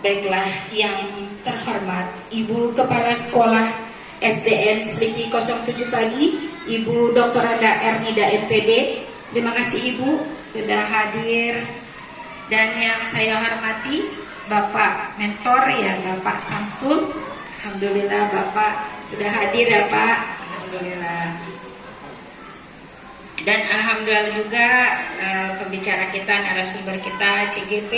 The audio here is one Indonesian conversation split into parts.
Baiklah, yang terhormat Ibu Kepala Sekolah SDN Selipi 07 Pagi, Ibu Dr. Anda Ernida MPD. Terima kasih Ibu sudah hadir. Dan yang saya hormati Bapak Mentor ya, Bapak Samsul. Alhamdulillah Bapak sudah hadir ya Pak. Alhamdulillah. Dan alhamdulillah juga pembicara kita, narasumber kita CGP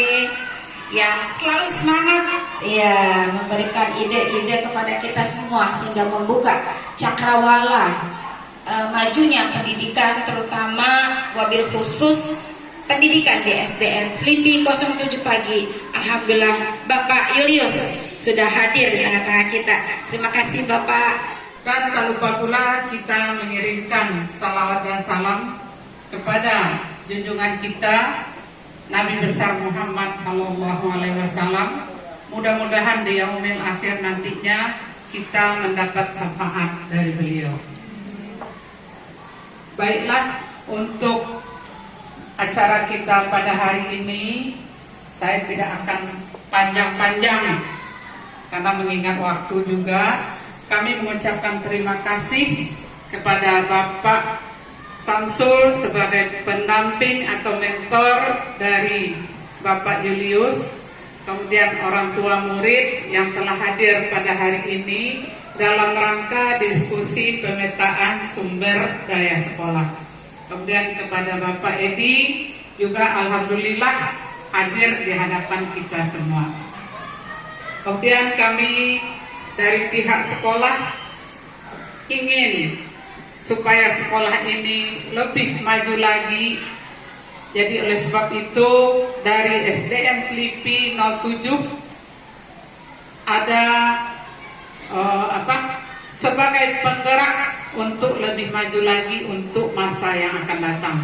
yang selalu semangat ya memberikan ide-ide kepada kita semua sehingga membuka cakrawala majunya pendidikan, terutama wabil khusus pendidikan di SDN Selipi 07 Pagi. Alhamdulillah Bapak Julius sudah hadir di tengah-tengah kita. Terima kasih Bapak. Dan tak lupa pula kita mengirimkan salawat dan salam kepada junjungan kita Nabi besar Muhammad SAW. Mudah-mudahan di yaumil akhir nantinya kita mendapat syafaat dari beliau. Baiklah, untuk acara kita pada hari ini saya tidak akan panjang-panjang karena mengingat waktu juga. Kami mengucapkan terima kasih kepada Bapak Samsul sebagai pendamping atau mentor dari Bapak Julius, kemudian orang tua murid yang telah hadir pada hari ini dalam rangka diskusi pemetaan sumber daya sekolah. Kemudian kepada Bapak Edi juga alhamdulillah hadir di hadapan kita semua. Kemudian kami dari pihak sekolah ingin supaya sekolah ini lebih maju lagi. Jadi oleh sebab itu dari SDN Selipi 07 ada sebagai penggerak untuk lebih maju lagi untuk masa yang akan datang.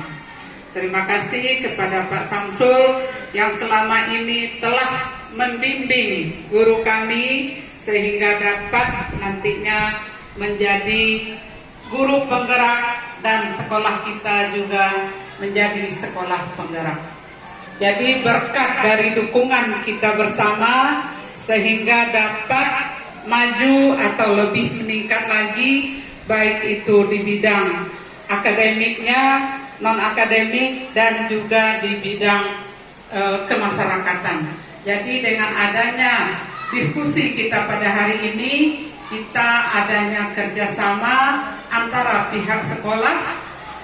Terima kasih kepada Pak Samsul yang selama ini telah membimbing guru kami sehingga dapat nantinya menjadi guru penggerak dan sekolah kita juga menjadi sekolah penggerak. Jadi berkah dari dukungan kita bersama sehingga dapat maju atau lebih meningkat lagi, baik itu di bidang akademiknya, non-akademik, dan juga di bidang kemasyarakatan. Jadi dengan adanya diskusi kita pada hari ini, kita adanya kerjasama antara pihak sekolah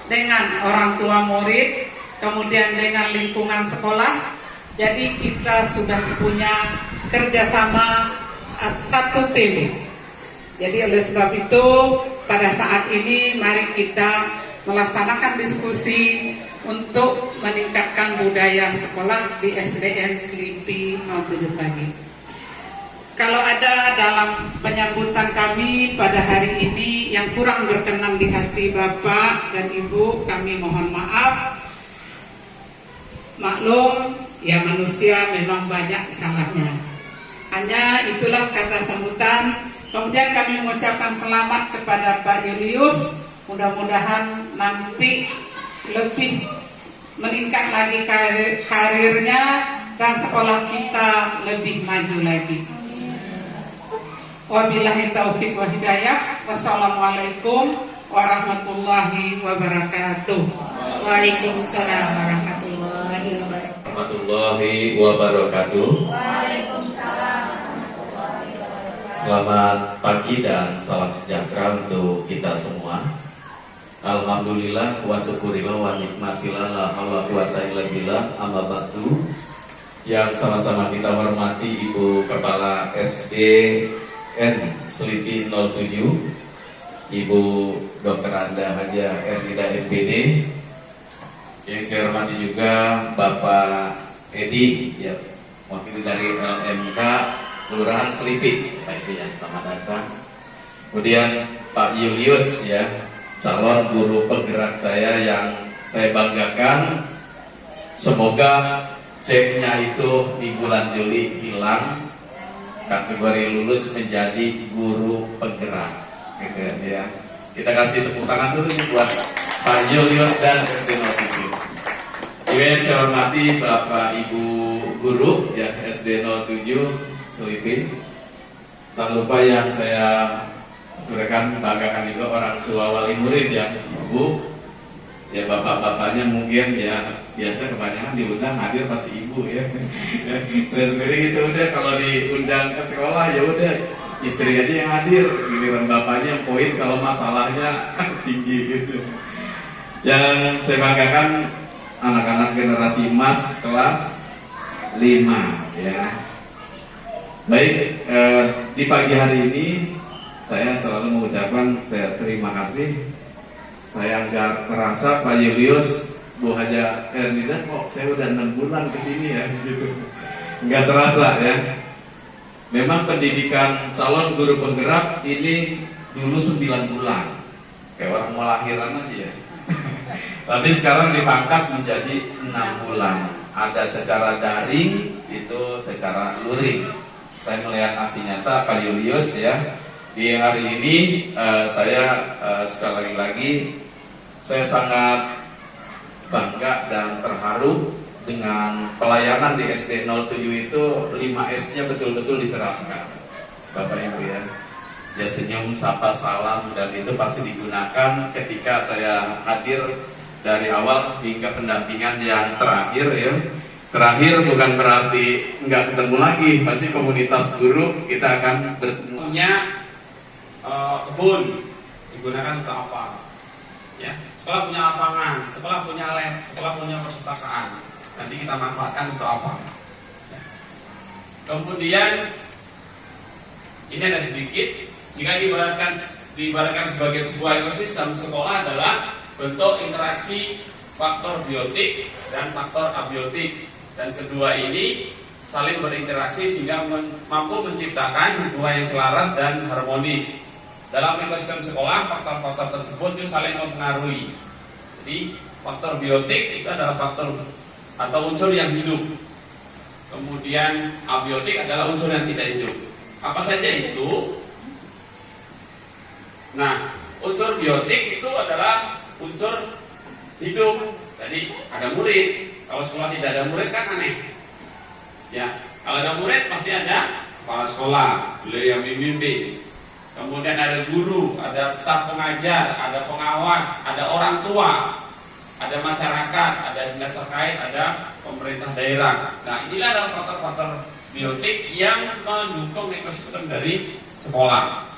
dengan orang tua murid, kemudian dengan lingkungan sekolah. Jadi kita sudah punya kerjasama satu tim. Jadi oleh sebab itu pada saat ini mari kita melaksanakan diskusi untuk meningkatkan budaya sekolah di SDN Selipi 07 Pagi. Kalau ada dalam penyambutan kami pada hari ini yang kurang berkenan di hati Bapak dan Ibu, kami mohon maaf. Maklum, ya manusia memang banyak salahnya. Hanya itulah kata sambutan. Kemudian kami mengucapkan selamat kepada Pak Julius. Mudah-mudahan nanti lebih meningkat lagi karirnya dan sekolah kita lebih maju lagi. Wabillahi taufiq wa hidayah. Wassalamualaikum warahmatullahi wabarakatuh. Waalaikumsalam warahmatullahi wabarakatuh. Waalaikumsalam. Selamat pagi dan salam sejahtera untuk kita semua. Alhamdulillah wa syukurillah wa nikmatillah la haula wa quwata illa billah, amma ba'du. Yang sama-sama kita hormati Ibu Kepala SDN Selipi 07, Ibu Dr. Anda Haja Ernida MPD. Yang saya hormati juga Bapak Edi, ya, wakil dari LMK Kelurahan Selipi. Baik ya, selamat datang. Kemudian Pak Julius, ya, calon guru penggerak saya yang saya banggakan. Semoga ceknya itu di bulan Juli hilang, kategori lulus menjadi guru penggerak, gitu ya. Kita kasih tepuk tangan dulu nih buat Pak Julius dan SDN 07. Juga yang saya hormati Bapak Ibu guru ya SD 07 Selipi. Tak lupa yang saya banggakan juga orang tua wali murid ya, Bu. Ya bapak-bapaknya mungkin ya biasa kebanyakan diundang hadir pasti ibu ya. Saya sendiri gitu udah kalau diundang ke sekolah ya udah istri aja yang hadir, giliran bapaknya yang poin kalau masalahnya tinggi gitu. Yang saya banggakan anak-anak generasi emas kelas 5 ya. Baik, di pagi hari ini saya selalu mengucapkan saya terima kasih. Saya nggak terasa Pak Julius, Bu Haja Ernida kok saya udah 6 bulan kesini ya gitu. Nggak terasa ya. Memang pendidikan calon guru penggerak ini dulu 9 bulan. Kayak orang mau lahiran aja ya. Tapi sekarang dipangkas menjadi 6 bulan. Ada secara daring, itu secara luring. Saya melihat aksi nyata Pak Julius ya. Di hari ini saya sekali lagi saya sangat bangga dan terharu dengan pelayanan di SD 07 itu 5S-nya betul-betul diterapkan. Bapak Ibu ya. Ya senyum, sapa, salam dan itu pasti digunakan ketika saya hadir dari awal hingga pendampingan yang terakhir ya. Terakhir bukan berarti nggak ketemu lagi, pasti komunitas guru kita akan bertemu. Punya kebun digunakan untuk apa? Ya, sekolah punya lapangan, sekolah punya lab, sekolah punya perpustakaan. Nanti kita manfaatkan untuk apa? Ya. Kemudian ini ada sedikit. Jika diibaratkan sebagai sebuah ekosistem, sekolah adalah bentuk interaksi faktor biotik dan faktor abiotik. Dan kedua ini saling berinteraksi sehingga mampu menciptakan hubungan yang selaras dan harmonis. Dalam ekosistem sekolah, faktor-faktor tersebut itu saling mempengaruhi. Jadi faktor biotik itu adalah faktor atau unsur yang hidup. Kemudian abiotik adalah unsur yang tidak hidup. Apa saja itu? Nah, unsur biotik itu adalah unsur hidup. Jadi ada murid. Kalau sekolah tidak ada murid kan aneh. Ya, kalau ada murid pasti ada kepala sekolah, beliau yang memimpin. Kemudian ada guru, ada staf pengajar, ada pengawas, ada orang tua, ada masyarakat, ada dinas terkait, ada pemerintah daerah. Nah, inilah adalah faktor-faktor biotik yang mendukung ekosistem dari sekolah.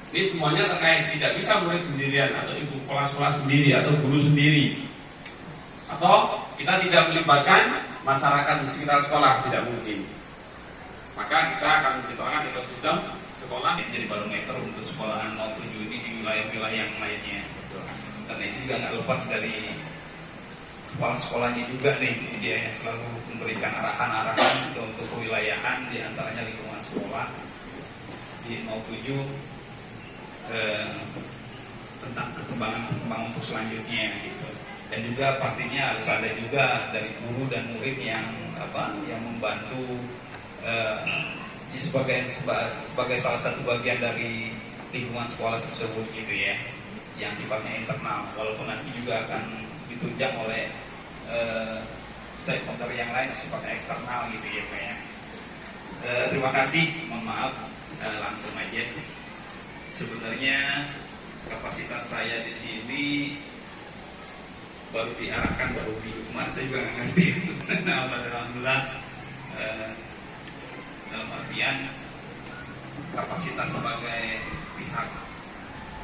Ini semuanya terkait, tidak bisa murid sendirian atau ibu kepala sekolah sendiri atau guru sendiri. Atau kita tidak melibatkan masyarakat di sekitar sekolah, tidak mungkin. Maka kita akan menciptakan ekosistem sekolah yang jadi barometer untuk sekolahan 07 ini di wilayah-wilayah yang lainnya. Karena itu juga nggak lepas dari kepala sekolahnya juga nih, dia yang selalu memberikan arahan-arahan untuk kewilayahan, diantaranya lingkungan sekolah di 07 tentang perkembangan untuk selanjutnya gitu. Dan juga pastinya harus ada juga dari guru dan murid yang membantu sebagai salah satu bagian dari lingkungan sekolah tersebut gitu ya, yang sifatnya internal, walaupun nanti juga akan ditunjang oleh stakeholder yang lain sifatnya eksternal gitu ya Pak ya. Terima kasih, mohon maaf langsung aja. Sebenarnya kapasitas saya di sini baru diarahkan baru minggu kemarin, saya juga nggak ngerti itu. Alhamdulillah dalam artian kapasitas sebagai pihak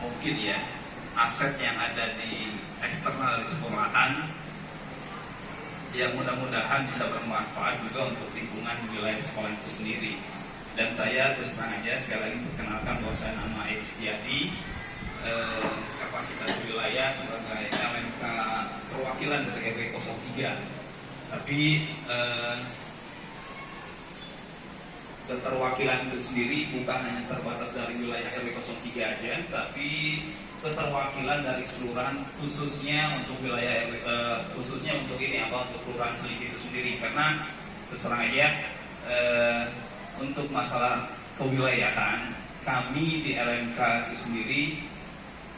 mungkin ya aset yang ada di eksternal di sekolahan yang mudah-mudahan bisa bermanfaat juga untuk lingkungan wilayah sekolah itu sendiri. Dan saya terus terang aja sekali lagi perkenalkan bahwa saya nama X Jadi, kapasitas wilayah sebagai LMK perwakilan dari RW 03. Tapi keterwakilan itu sendiri bukan hanya terbatas dari wilayah RW 03 aja, tapi keterwakilan dari keseluruhan khususnya untuk wilayah khususnya untuk untuk kelurahan Selipi itu sendiri. Karena terus terang aja untuk masalah kewilayahan kami di LMK itu sendiri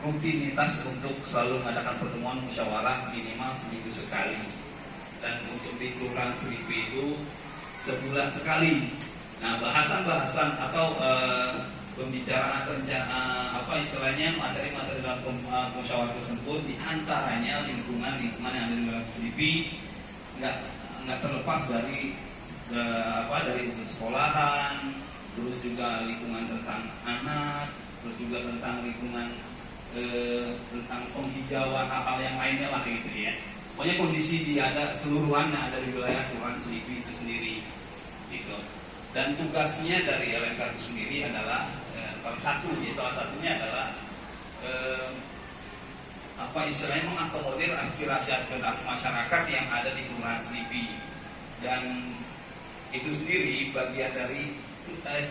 rutinitas untuk selalu mengadakan pertemuan musyawarah minimal seminggu sekali. dan untuk di Kelurahan Selipi itu sebulan sekali. Nah, bahasan-bahasan atau pembicaraan rencana apa istilahnya materi-materi dalam musyawarah tersebut diantaranya lingkungan yang ada di wilayah Selipi nggak terlepas dari dari unsur sekolahan, terus juga lingkungan tentang anak, terus juga tentang lingkungan tentang penghijauan hal-hal yang lainnya lah gitu ya. Pokoknya kondisi ada seluruhan yang ada di wilayah Kelurahan Selipi itu sendiri gitu. Dan tugasnya dari LMK itu sendiri adalah salah satunya adalah apa istilahnya mengakomodir aspirasi masyarakat yang ada di Kelurahan Selipi. Dan itu sendiri bagian dari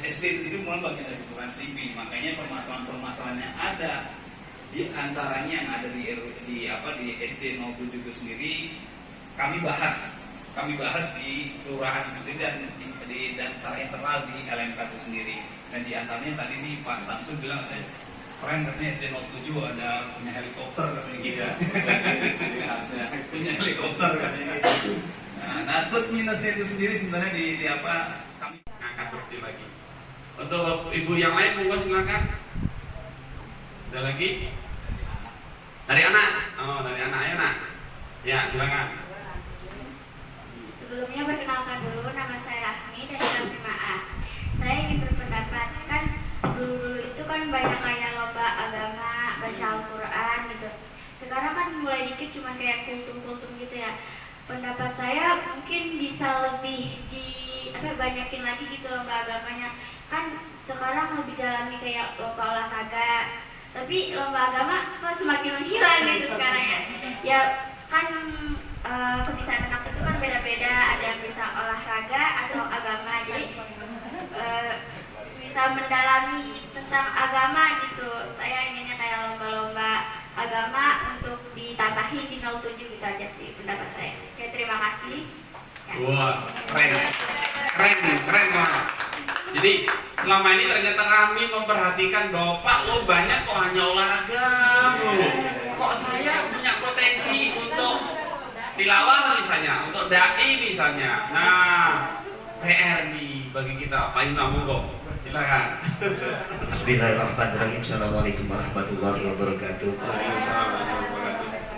SD itu sendiri bukan bagian dari Kelurahan Selipi. Makanya permasalahan-permasalahan yang ada di antaranya yang ada di SD 07 itu sendiri kami bahas di kelurahan sendiri dan secara internal di LMK itu sendiri. Dan di antaranya tadi nih Pak Samsul bilang keren katanya SD 07 ada punya helikopter katanya gitu. Punya helikopter katanya gitu. Nah plus minusnya itu sendiri sebenarnya di apa kami Angkat bukti lagi. Untuk ibu yang lain monggo silakan. Ada lagi? Dari anak? Oh, dari anak. Ayo nak. Ya, silakan. Sebelumnya perkenalkan dulu, nama saya Rahmi dari kelas 5A. Saya ingin berpendapat, kan dulu itu kan banyak kayak lomba agama, baca Al-Quran gitu. Sekarang kan mulai dikit cuma kayak kultum-kultum gitu ya. Pendapat saya mungkin bisa lebih banyakin lagi gitu lomba agamanya. Kan sekarang lebih dalami kayak lomba olahraga. Tapi lomba agama kok semakin menghilang gitu sekarang ya. Ya kan kebiasaan anak itu kan beda-beda, ada yang bisa olahraga atau agama, jadi bisa mendalami tentang agama gitu. Saya inginnya kayak lomba-lomba agama untuk ditambahin di 07 gitu aja sih pendapat saya. Oke, terima kasih ya. Wah, keren banget. Jadi selama ini ternyata kami memperhatikan Bapak lo banyak kok hanya olahraga loh. Kok saya punya potensi untuk tilawah misalnya, untuk dai misalnya. Nah, PR nih bagi kita. Pak Imam monggo, silakan. Bismillahirrahmanirrahim. Assalamualaikum warahmatullahi wabarakatuh.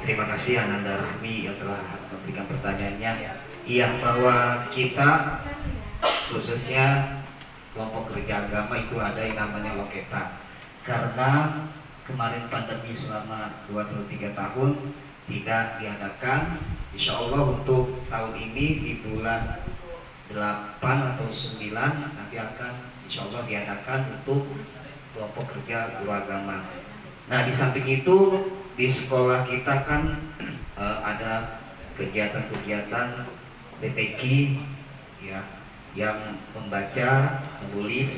Terima kasih Ananda Rahmi yang telah memberikan pertanyaannya. Iya, bahwa kita khususnya kelompok kerja agama itu ada yang namanya loketa. Karena kemarin pandemi selama 2 atau 3 tahun tidak diadakan. Insya Allah untuk tahun ini di bulan 8 atau 9 nanti akan insya Allah diadakan untuk kelompok kerja guru agama. Nah di samping itu di sekolah kita kan ada kegiatan-kegiatan BTQ ya, yang membaca, menulis.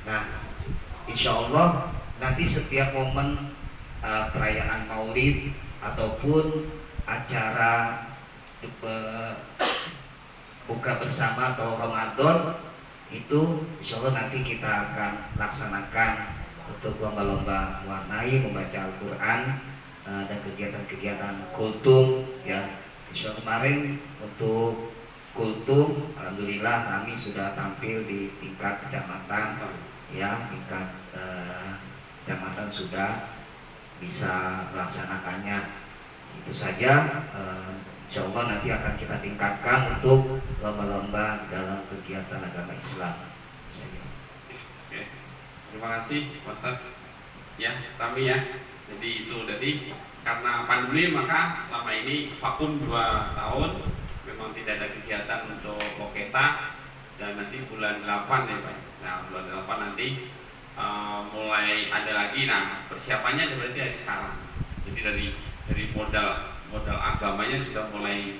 Nah insya Allah nanti setiap momen perayaan Maulid ataupun acara buka bersama atau Ramadan itu insya Allah nanti kita akan laksanakan untuk lomba-lomba mewarnai, membaca Al-Quran dan kegiatan-kegiatan kultum ya. Insya Allah kemarin untuk kultum alhamdulillah kami sudah tampil di tingkat kecamatan ya, tingkat kecamatan sudah bisa melaksanakannya. Itu saja, insya Allah nanti akan kita tingkatkan untuk lomba-lomba dalam kegiatan agama Islam. Oke, terima kasih Pak Ustaz. Ya, kami ya. Jadi itu tadi karena pandemi maka selama ini vakum 2 tahun, memang tidak ada kegiatan untuk loketa. Dan nanti bulan 8 ya Pak. Nah bulan 8 nanti mulai ada lagi. Nah persiapannya berarti dari sekarang. Jadi dari modal agamanya sudah mulai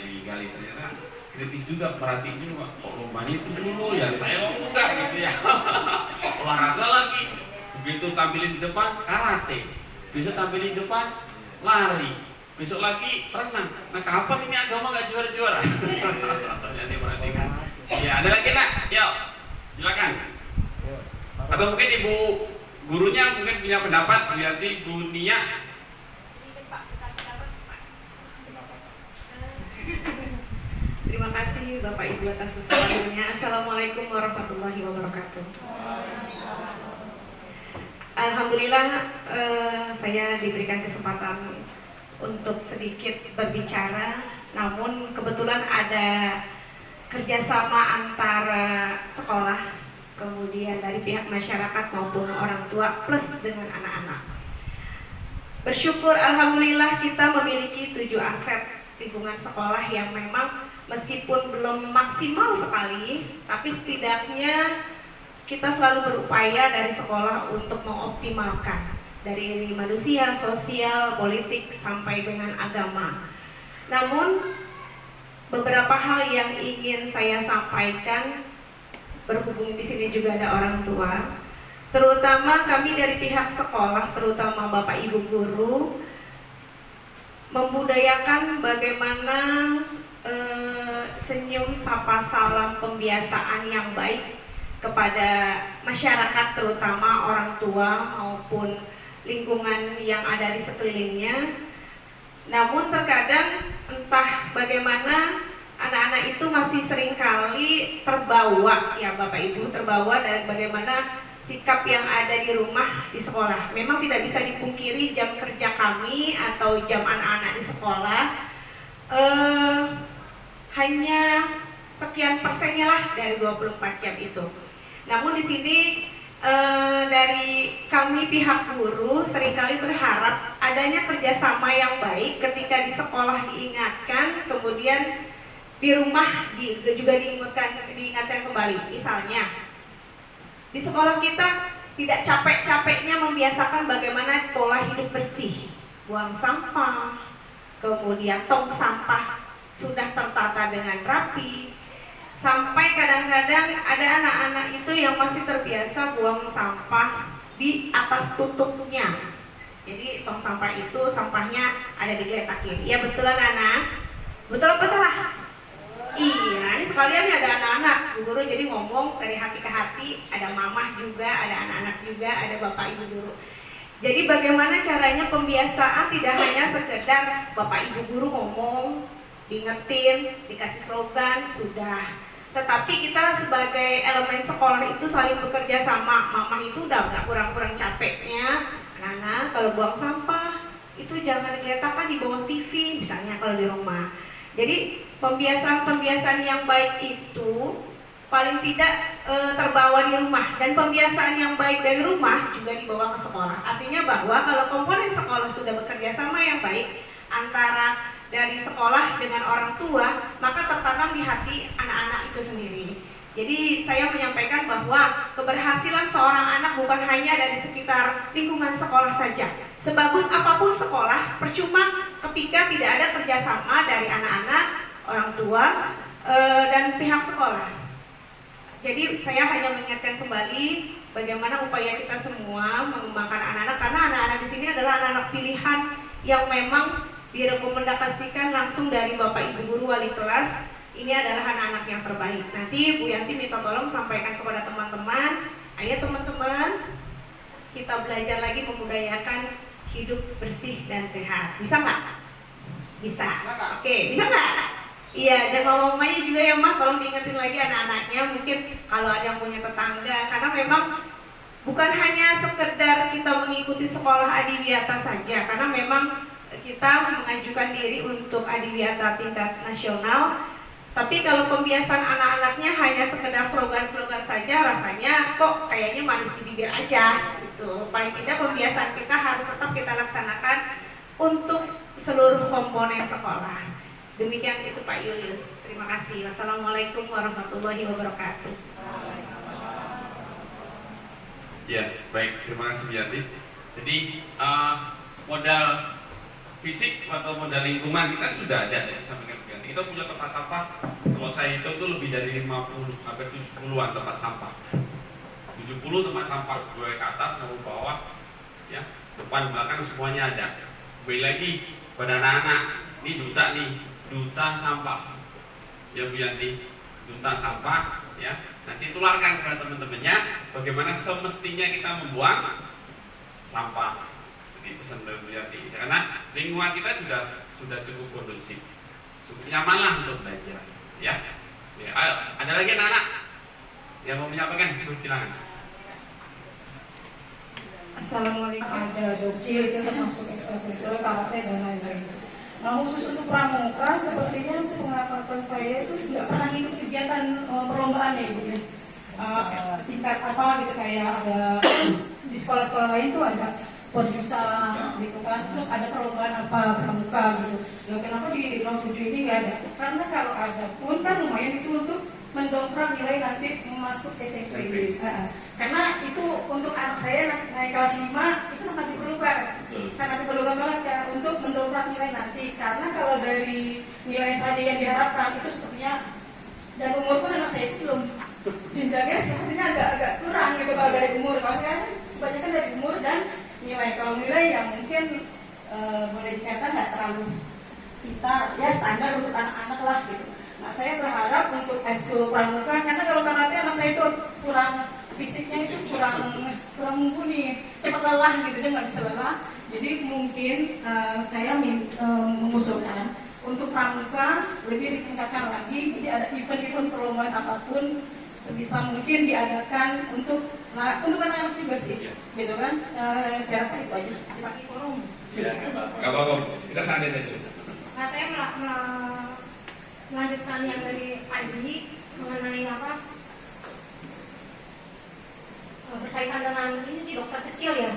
digali. Ternyata kritis juga, perhatiin juga kok lombanya itu dulu ya, saya mau enggak gitu ya. Olahraga lagi, begitu tampilin di depan karate, besok tampilin di depan lari, besok lagi renang. Nah kapan ini agama nggak juara-juara? Ternyata perhatikan. Ya ada lagi nak, yuk silakan. Atau mungkin ibu gurunya mungkin punya pendapat, berarti Bu Nia. kasih Bapak Ibu atas kesempatannya. Assalamualaikum warahmatullahi wabarakatuh. Alhamdulillah saya diberikan kesempatan untuk sedikit berbicara. Namun kebetulan ada kerjasama antara sekolah, kemudian dari pihak masyarakat maupun orang tua plus dengan anak-anak. Bersyukur alhamdulillah kita memiliki 7 aset lingkungan sekolah yang memang meskipun belum maksimal sekali, tapi setidaknya kita selalu berupaya dari sekolah untuk mengoptimalkan dari manusia, sosial, politik sampai dengan agama. Namun beberapa hal yang ingin saya sampaikan berhubung di sini juga ada orang tua, terutama kami dari pihak sekolah, terutama Bapak Ibu guru, membudayakan bagaimana senyum, sapa, salam, pembiasaan yang baik kepada masyarakat, terutama orang tua maupun lingkungan yang ada di sekelilingnya. Namun terkadang entah bagaimana anak-anak itu masih seringkali terbawa, ya Bapak Ibu, terbawa dari bagaimana sikap yang ada di rumah, di sekolah. Memang tidak bisa dipungkiri jam kerja kami atau jam anak-anak di sekolah hanya sekian persennya lah dari 24 jam itu. Namun di sini dari kami pihak guru seringkali berharap adanya kerjasama yang baik ketika di sekolah diingatkan, kemudian di rumah juga diingatkan kembali. Misalnya di sekolah kita tidak capek-capeknya membiasakan bagaimana pola hidup bersih, buang sampah, kemudian tong sampah sudah tertata dengan rapi, sampai kadang-kadang ada anak-anak itu yang masih terbiasa buang sampah di atas tutupnya. Jadi tong sampah itu sampahnya ada digeletakin. Ya betul anak-anak? Betul apa salah? Iya, ini sekalian ada anak-anak, Bu Guru jadi ngomong dari hati ke hati, ada mamah juga, ada anak-anak juga, ada Bapak Ibu guru. Jadi bagaimana caranya pembiasaan tidak hanya sekedar Bapak Ibu guru ngomong, diingetin, dikasih slogan, sudah. Tetapi kita sebagai elemen sekolah itu saling bekerja sama. Mamah itu udah gak kurang-kurang capeknya, anak-anak kalau buang sampah itu jangan diletakkan di bawah TV, misalnya kalau di rumah. Jadi pembiasaan-pembiasaan yang baik itu paling tidak terbawa di rumah, dan pembiasaan yang baik dari rumah juga dibawa ke sekolah. Artinya bahwa kalau komponen sekolah sudah bekerja sama yang baik antara dari sekolah dengan orang tua, maka tertanam di hati anak-anak itu sendiri. Jadi saya menyampaikan bahwa keberhasilan seorang anak bukan hanya dari sekitar lingkungan sekolah saja. Sebagus apapun sekolah, percuma ketika tidak ada kerjasama dari anak-anak, orang tua, dan pihak sekolah. Jadi saya hanya mengingatkan kembali bagaimana upaya kita semua mengembangkan anak-anak, karena anak-anak di sini adalah anak-anak pilihan yang memang direkomendasikan langsung dari Bapak Ibu guru wali kelas. Ini adalah anak-anak yang terbaik. Nanti Bu Yanti minta tolong sampaikan kepada teman-teman, ayo teman-teman, kita belajar lagi membudayakan hidup bersih dan sehat. Bisa nggak? Bisa. Oke, bisa nggak? Iya, dan mama-mamanya juga ya Mah, tolong diingetin lagi anak-anaknya. Mungkin kalau ada yang punya tetangga, karena memang bukan hanya sekedar kita mengikuti sekolah adiwiyata saja, karena memang kita mengajukan diri untuk adiwiyata tingkat nasional. Tapi kalau pembiasaan anak-anaknya hanya sekedar slogan-slogan saja, rasanya kok kayaknya manis di bibir aja gitu. Paling tidak pembiasaan kita harus tetap kita laksanakan untuk seluruh komponen sekolah. Demikian itu Pak Julius. Terima kasih. Wassalamualaikum warahmatullahi wabarakatuh. Ya, baik. Terima kasih Bu Yanti. Jadi modal fisik atau modal lingkungan kita sudah ada ya, sampaikan Bu Yanti. Kita punya tempat sampah. Kalau saya hitung itu lebih dari 50 hampir 70-an tempat sampah. 70 tempat sampah, gue ke atas maupun bawah, ya, depan belakang semuanya ada. Kembali lagi pada anak-anak, ini duta sampah, ya Bu Yanti, duta sampah, ya. Nanti tularkan kepada teman-temannya bagaimana semestinya kita membuang sampah. Jadi pesan dari Bu Yanti, karena lingkungan kita sudah cukup kondusif, cukup nyaman lah untuk belajar, ya. ayo, ada lagi anak-anak yang mau menyampaikan? Silakan. Assalamualaikum. Ada dokcil itu termasuk ekstrakurikuler, karate dan lain-lain. Nah, khusus untuk pramuka, sepertinya sepengetahuan saya itu nggak pernah ikut kegiatan perlombaan ya ibu ya. Tingkat apa gitu, kayak ada di sekolah-sekolah lain tuh ada Porjusa gitu kan, terus ada perlombaan apa pramuka gitu. Nah, kenapa di 07 ini nggak ada? Karena kalau ada pun kan lumayan itu untuk mendongkrak nilai nanti masuk SMP. Karena itu untuk anak saya naik kelas 5 itu sangat diperlukan banget ya untuk mendongkrak nilai nanti. Karena kalau dari nilai saja yang diharapkan itu sepertinya, dan umur pun anak saya itu belum jenjangnya sepertinya agak kurang gitu kalau dari umur. Kalau saya kan kebanyakan dari umur dan nilai. Kalau nilai yang mungkin boleh dikatakan nggak terlalu pintar ya, standar untuk anak-anak lah gitu. Nah, saya berharap untuk ekskul pramuka, karena kalau karate anak saya itu kurang fisiknya itu kurang mumpuni, cepat lelah gitu, dia nggak bisa lelah. Jadi mungkin saya mengusulkan untuk pramuka lebih ditingkatkan lagi. Jadi ada event-event perlombaan apapun sebisa mungkin diadakan untuk anak-anak juga sih, gitu kan. Saya rasa itu aja. Terima kasih. Ya, nggak apa-apa, kita santai saja. Nah, saya melanjutkan yang dari Adi mengenai berkaitan dengan ini sih dokter kecil ya,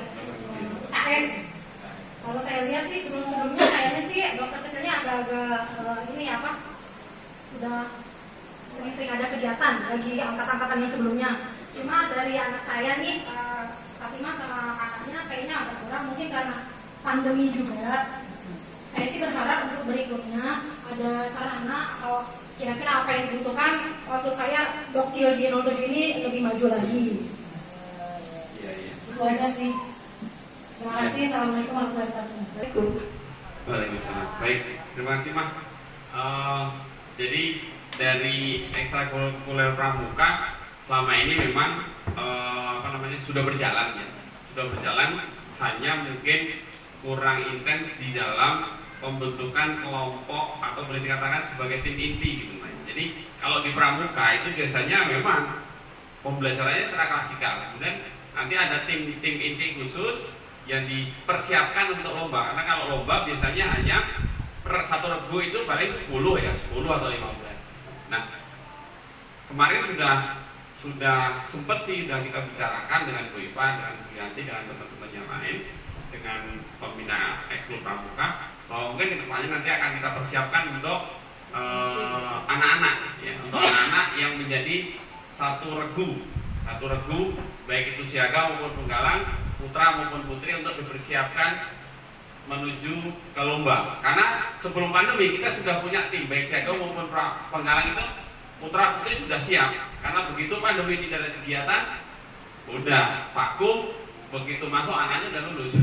AS. Kalau saya lihat sih sebelumnya kayaknya sih dokter kecilnya agak-agak udah sering ada kegiatan lagi angkat-angkatan yang sebelumnya. Cuma dari anak saya nih, Fatimah sama kakaknya kayaknya agak kurang, mungkin karena pandemi juga. Saya sih berharap untuk berikutnya ada sarana atau kira-kira apa yang dibutuhkan supaya dokcil di 07 ini lebih maju lagi. Itu aja sih. Terima kasih. Assalamualaikum warahmatullahi wabarakatuh. Waalaikumsalam. Baik, terima kasih Mah. Jadi dari ekstrakurikuler pramuka selama ini memang sudah berjalan ya, hanya mungkin kurang intens di dalam pembentukan kelompok atau boleh dikatakan sebagai tim inti gitu. Jadi kalau di pramuka itu biasanya memang pembelajarannya secara klasikal, kemudian nanti ada tim inti khusus yang dipersiapkan untuk lomba. Karena kalau lomba biasanya hanya per satu regu itu paling 10 atau 15. Nah, kemarin sudah sempat sih sudah kita bicarakan dengan Bu Ipa, dengan Bu Yanti, dengan teman-teman yang lain, dengan pembina ekskul pramuka, bahwa mungkin kedepannya nanti akan kita persiapkan untuk anak-anak ya, untuk anak-anak yang menjadi satu regu baik itu siaga maupun penggalang, putra maupun putri, untuk dipersiapkan menuju ke lomba. Karena sebelum pandemi kita sudah punya tim baik siaga maupun penggalang itu putra putri sudah siap. Karena begitu pandemi tidak ada kegiatan, udah vakum, begitu masuk anaknya udah lulus.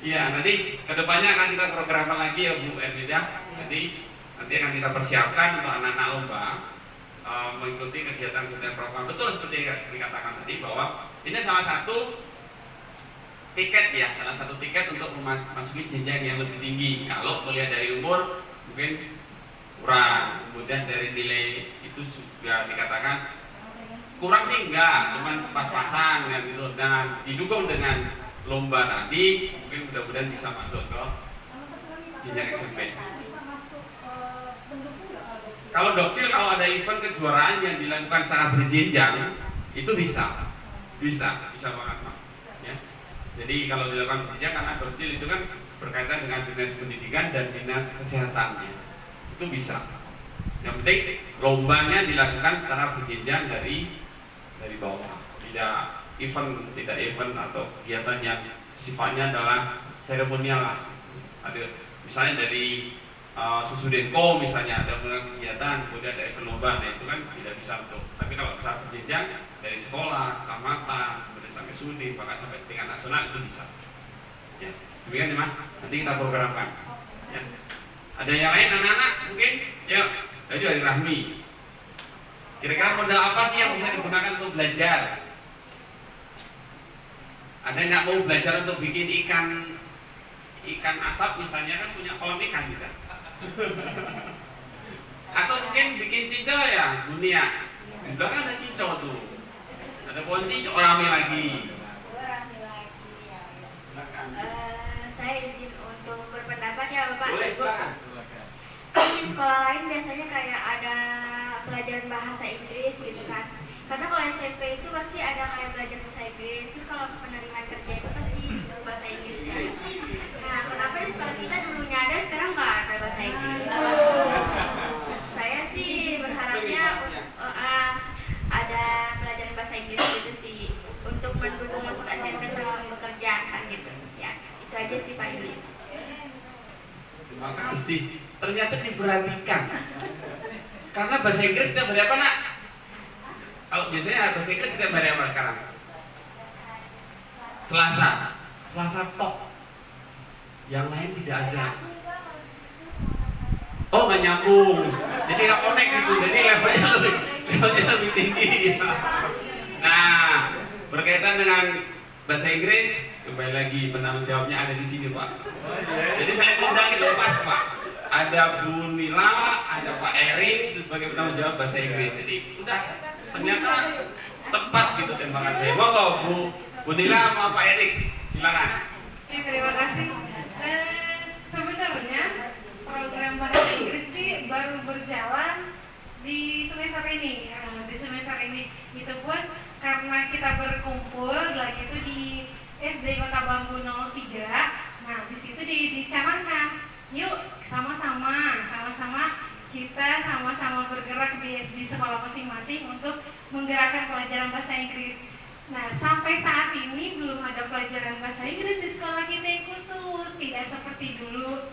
Iya, nanti kedepannya akan kita programkan lagi ya Bu Erlida. Nanti akan kita persiapkan untuk anak-anak lomba mengikuti kegiatan-kegiatan program. Betul seperti yang dikatakan tadi bahwa ini salah satu tiket untuk memasuki jenjang yang lebih tinggi. Kalau melihat dari umur mungkin kurang, kemudian dari nilai itu sudah dikatakan kurang sih enggak, cuman pas-pasan kan gitu. Dan didukung dengan lomba tadi mungkin mudah-mudahan bisa masuk ke jenjang SMP. Kalau dokcil, kalau ada event kejuaraan yang dilakukan secara berjenjang itu bisa banget Pak. Ya. Jadi kalau dilakukan berjenjang, karena dokcil itu kan berkaitan dengan dinas pendidikan dan dinas kesehatan ya. Itu bisa. Yang penting lombanya dilakukan secara berjenjang dari bawah, tidak event atau kegiatan yang sifatnya adalah seremonial lah. Ada misalnya dari Susudenko misalnya ada kegiatan, kemudian ada event lomba, nah itu kan tidak bisa untuk. Tapi kalau secara berjenjang dari sekolah, kecamatan, kemudian sampai sudi, bahkan sampai tingkat nasional itu bisa. Ya, demikian ya, nanti kita programkan. Ya. Ada yang lain anak-anak mungkin? Ya, tadi dari Rahmi. Kira-kira modal apa sih yang bisa digunakan untuk belajar? Ada yang nggak mau belajar untuk bikin ikan asap misalnya, kan punya kolam ikan kita. Atau mungkin yang bikin cincau ya Bunia. Di belakang ada cincau tuh. Ada pohon cincau, rame lagi. Saya izin untuk berpendapat ya Bapak. Boleh, silakan. Di sekolah lain biasanya kayak ada pelajaran bahasa Inggris gitu kan. Karena kalau SMP itu pasti ada kayak belajar bahasa Inggris. Terus kalau penerimaan kerja itu pasti disuruh bahasa Inggris kan. Nah, kenapa di sekolah kita dulunya ada, sekarang nggak ada bahasa Inggris? Saya sih berharapnya ada pelajaran bahasa Inggris gitu sih untuk mendukung masuk SMP sama bekerja kan gitu. Ya, itu aja sih Pak Yulis. Terima kasih. Ternyata diperhatikan. Karena bahasa Inggris setiap hari apa nak? Kalau biasanya bahasa Inggris setiap hari apa sekarang? Selasa tok. Yang lain tidak ada. Oh nggak nyambung. Jadi nggak connect gitu. Jadi levelnya lebih tinggi. Nah, berkaitan dengan bahasa Inggris, kembali lagi penanggung jawabnya ada di sini Pak. Jadi saya undang itu pas Pak. Ada Bu Nila, ada Pak Erik itu sebagai penanggung jawab bahasa Inggris. Jadi udah ternyata tepat gitu tembakan saya. Monggo Bu Nila sama Pak Erik, silakan. Terima kasih. Sebenarnya program bahasa Inggris ini baru berjalan di semester ini. Di semester ini itu pun karena kita berkumpul lagi itu di SD Kota Bambu 03. Nah di situ dicanangkan. Yuk sama-sama kita sama-sama bergerak di sekolah masing-masing untuk menggerakkan pelajaran bahasa Inggris. Nah sampai saat ini belum ada pelajaran bahasa Inggris di sekolah kita yang khusus, tidak seperti dulu.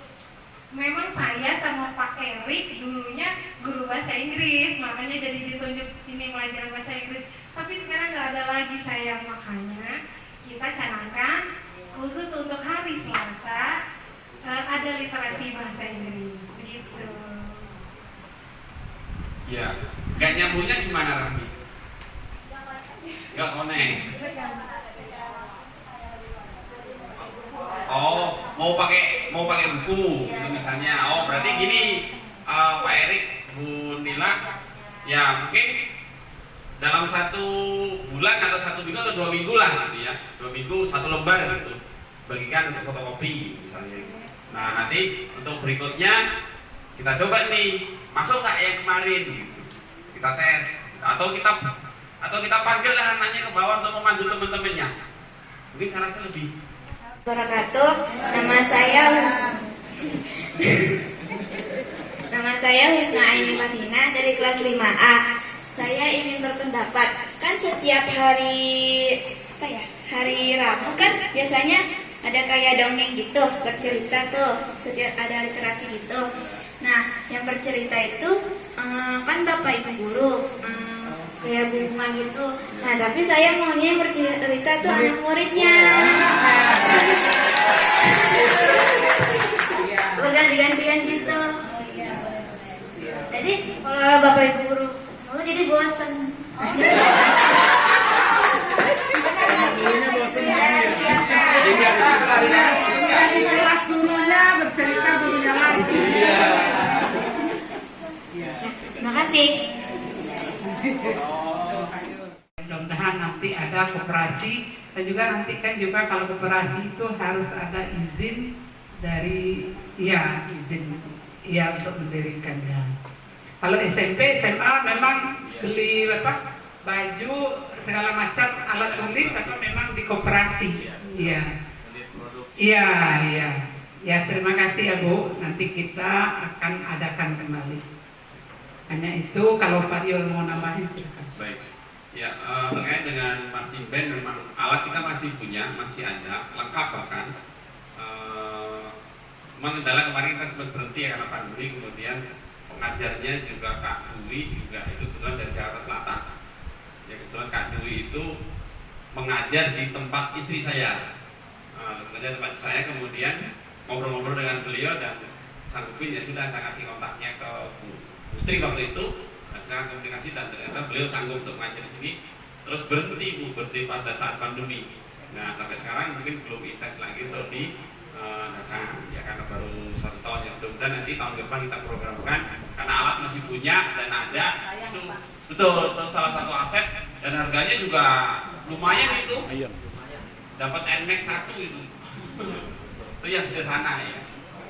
Memang saya sama Pak Erik dulunya guru bahasa Inggris, makanya jadi ditunjuk ini pelajaran bahasa Inggris. Tapi sekarang nggak ada lagi sayang, makanya kita canangkan khusus untuk hari Selasa. Ada literasi bahasa Inggris begitu. Ya, gak nyambungnya gimana Rami? Gak connect. Oh, mau pakai buku gitu misalnya. Oh, berarti gini, Pak Erik, Bu Nila, ya mungkin dalam 1 bulan atau 1 minggu atau 2 minggu lah gitu ya, 2 minggu 1 lembar gitu, bagikan untuk fotokopi misalnya. Nah nanti untuk berikutnya kita coba nih masuk nggak yang kemarin gitu, kita tes atau kita panggil lah anaknya ke bawah untuk memandu teman-temannya. Mungkin saya rasa lebih. Wabarakatuh. Nama saya Husna Aini Madina dari kelas 5A. Saya ingin berpendapat, kan setiap hari Rabu kan biasanya ada kayak dongeng gitu, bercerita tuh, setiap ada literasi gitu. Nah, yang bercerita itu kan Bapak Ibu guru, kayak bunga gitu. Nah, tapi saya maunya yang bercerita tuh anak muridnya. Berganti-gantian gitu. Jadi kalau Bapak Ibu guru mau jadi bosan. Dari kelas gurunya bercerita gurunya lagi. Terima kasih. Mudah-mudahan nanti ada koperasi dan juga nanti kan juga kalau koperasi itu harus ada izin dari izin untuk mendirikannya. Kalau SMP, SMA memang beli baju segala macam alat tulis atau memang di koperasi. Iya, terima kasih ya Bu. Nanti kita akan adakan kembali. Hanya itu, kalau Pak Yul mau nambahin silakan. Baik. Ya, terkait dengan marching band memang alat kita masih punya, masih ada, lengkap bahkan. Kendala kemarin kita sempat berhenti ya karena pandemi, kemudian pengajarnya juga Kak Dwi juga itu kebetulan dari Jakarta Selatan. Ya kebetulan Kak Dwi itu mengajar di tempat istri saya. Mengajar tempat saya, kemudian ngobrol-ngobrol dengan beliau dan sanggupin ya sudah saya kasih kontaknya ke Bu Putri waktu itu. Sekarang komunikasi dan ternyata beliau sanggup untuk mengajar di sini. Terus berhenti pada saat pandemi. Nah sampai sekarang mungkin belum intens lagi untuk datang ya karena baru 1 tahun ya. Mudah-mudahan nanti tahun depan kita programkan karena alat masih punya dan ada itu betul salah satu aset dan harganya juga lumayan itu. Dapat NMAX 1 itu. Itu ya sederhana ya.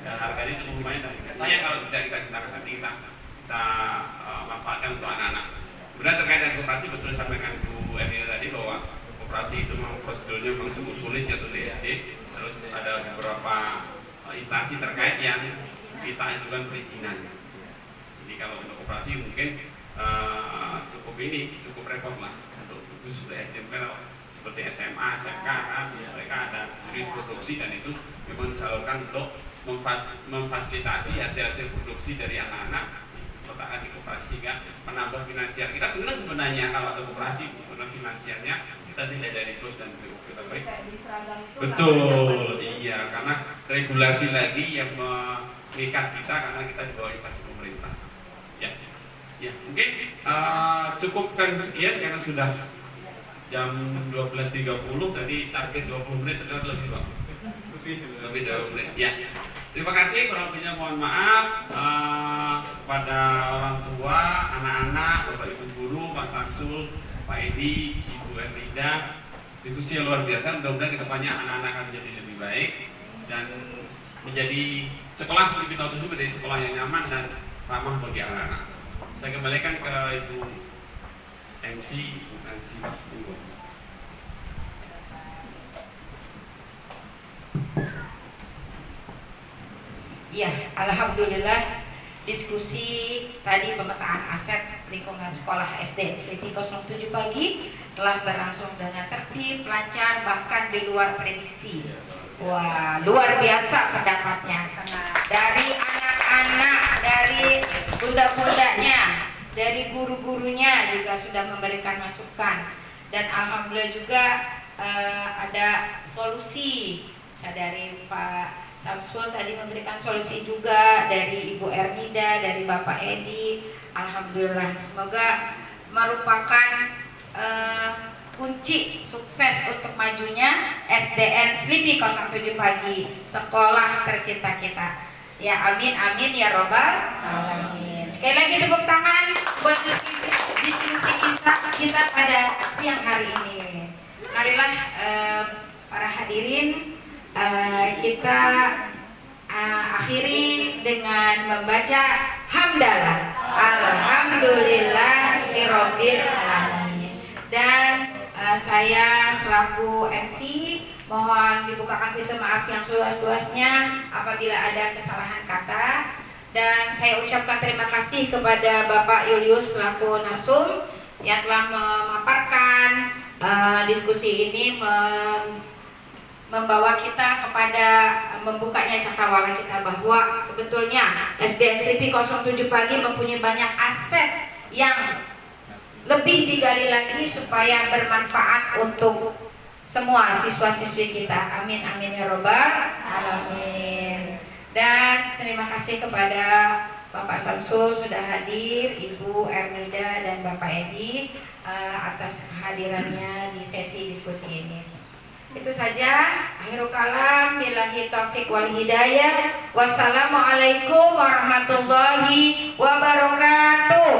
Dan harganya cukup lumayan dan sayang kalau tidak kita gunakan nanti kita manfaatkan untuk anak-anak. Benar terkait dengan koperasi, betul sampaikan Bu Erina tadi bahwa koperasi itu memang prosedurnya memang cukup sulit ya di SD. Terus ada beberapa instansi terkait yang kita ajukan perizinan. Jadi kalau untuk koperasi mungkin cukup repot lah untuk khusus di SMP seperti SMA, SMK kan mereka ada unit produksi dan itu memang disalurkan untuk memfasilitasi hasil-hasil produksi dari anak-anak letakkan di koperasi kan menambah finansial. Kita senang sebenarnya kalau ada koperasi menambah finansialnya kita tidak dari terus dan kita baik. Betul, iya karena regulasi lagi yang mengikat kita karena kita di bawah instansi pemerintah. Ya mungkin cukupkan sekian karena sudah jam 12.30 tadi target 20 menit ternyata lebih Bang. Lebih 20 menit. Ya. Terima kasih, kurang lebihnya mohon maaf kepada orang tua, anak-anak, Bapak Ibu guru, Pak Samsul, Pak Edi, Ibu Erlida. Diskusi yang luar biasa, mudah-mudahan kedepannya anak-anak akan menjadi lebih baik dan menjadi sekolah Sleepy Nautus menjadi sekolah yang nyaman dan ramah bagi anak-anak. Saya kembalikan ke Ibu MC, Ibu Nancy. Ya, alhamdulillah diskusi tadi pemetaan aset lingkungan sekolah SD Sleepy 07 pagi telah berlangsung dengan tertib, lancar, bahkan di luar prediksi. Wah, luar biasa pendapatnya dari anak-anak, dari bunda-bundanya, dari guru-gurunya juga sudah memberikan masukan dan alhamdulillah juga ada solusi. Saya dari Pak Samsul tadi memberikan solusi juga, dari Ibu Ernida, dari Bapak Edi. Alhamdulillah, semoga merupakan kunci sukses untuk majunya SDN Sleepy 07 pagi, sekolah tercinta kita. Ya amin amin ya robbal alamin. Sekali lagi tepuk tangan buat diskusi kita pada siang hari ini. Marilah para hadirin kita akhiri dengan membaca hamdalah alhamdulillahirabbil alamin. Dan saya selaku MC mohon dibukakan pintu maaf yang seluas-luasnya apabila ada kesalahan kata, dan saya ucapkan terima kasih kepada Bapak Julius selaku narsum yang telah memaparkan diskusi ini, membawa kita kepada membukanya cakrawala kita bahwa sebetulnya SDN Sleepy 07 pagi mempunyai banyak aset yang lebih digali lagi supaya bermanfaat untuk semua siswa-siswi kita. Amin amin ya robbal alamin. Dan terima kasih kepada Bapak Samsul sudah hadir, Ibu Ernida dan Bapak Edi atas kehadirannya di sesi diskusi ini. Itu saja, akhirul kalam, billahi taufiq wal hidayah. Wassalamualaikum warahmatullahi wabarakatuh.